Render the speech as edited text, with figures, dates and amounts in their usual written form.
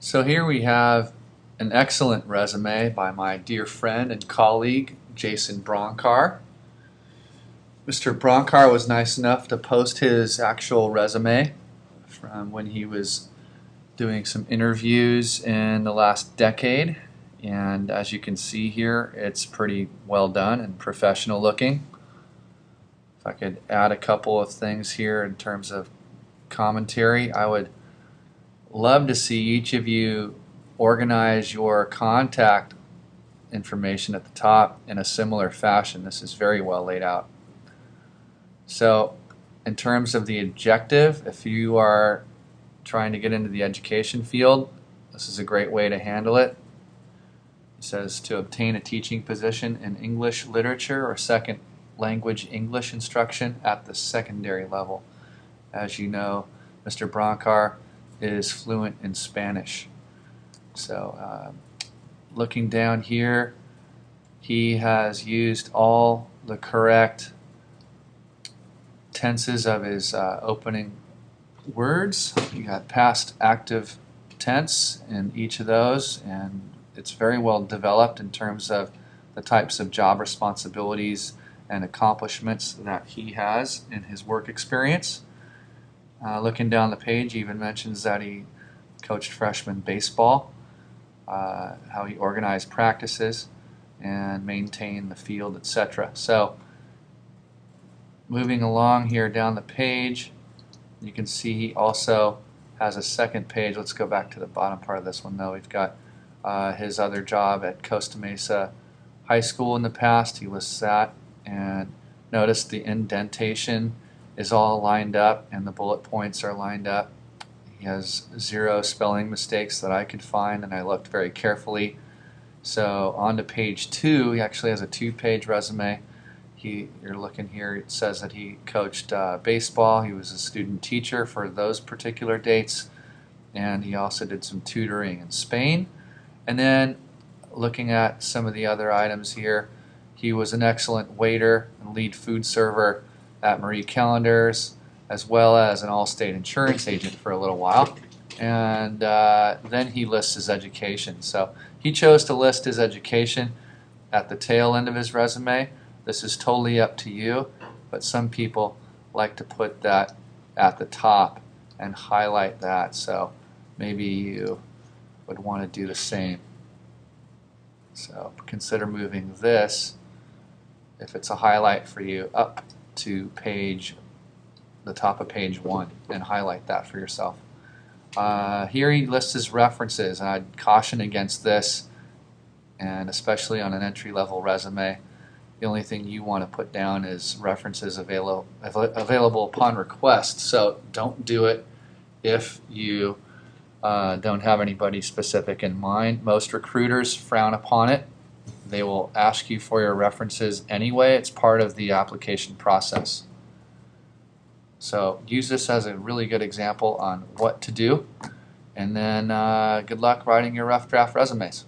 So here we have an excellent resume by my dear friend and colleague, Jason Bronkar. Mr. Bronkar was nice enough to post his actual resume from when he was doing some interviews in the last decade. And as you can see here, it's pretty well done and professional looking. If I could add a couple of things here in terms of commentary, I would love to see each of you organize your contact information at the top in a similar fashion. This is very well laid out. So in terms of the objective, if you are trying to get into the education field, this is a great way to handle it. It says to obtain a teaching position in English literature or second language English instruction at the secondary level. As you know, Mr. Bronkar is fluent in Spanish. So looking down here, he has used all the correct tenses of his opening words. You got past active tense in each of those, and it's very well developed in terms of the types of job responsibilities and accomplishments that he has in his work experience. Looking down the page, he even mentions that he coached freshman baseball, how he organized practices and maintained the field, etc. So moving along here down the page, you can see he also has a second page. Let's go back to the bottom part of this one though. We've got his other job at Costa Mesa High School in the past. He lists that, and notice the indentation is all lined up and the bullet points are lined up. He has 0 spelling mistakes that I could find, and I looked very carefully. So on to page 2, he actually has a 2-page resume. You're looking here, it says that he coached baseball. He was a student teacher for those particular dates, and he also did some tutoring in Spain. And then looking at some of the other items here, he was an excellent waiter and lead food server at Marie Callender's, as well as an Allstate insurance agent for a little while. And then he lists his education. So he chose to list his education at the tail end of his resume. This is totally up to you, but some people like to put that at the top and highlight that. So maybe you would want to do the same. So consider moving this, if it's a highlight for you, up to the top of page 1 and highlight that for yourself. Here he lists his references, and I'd caution against this, and especially on an entry-level resume. The only thing you want to put down is references available upon request. So don't do it if you don't have anybody specific in mind. Most recruiters frown upon it. They will ask you for your references anyway. It's part of the application process. So use this as a really good example on what to do. And then good luck writing your rough draft resumes.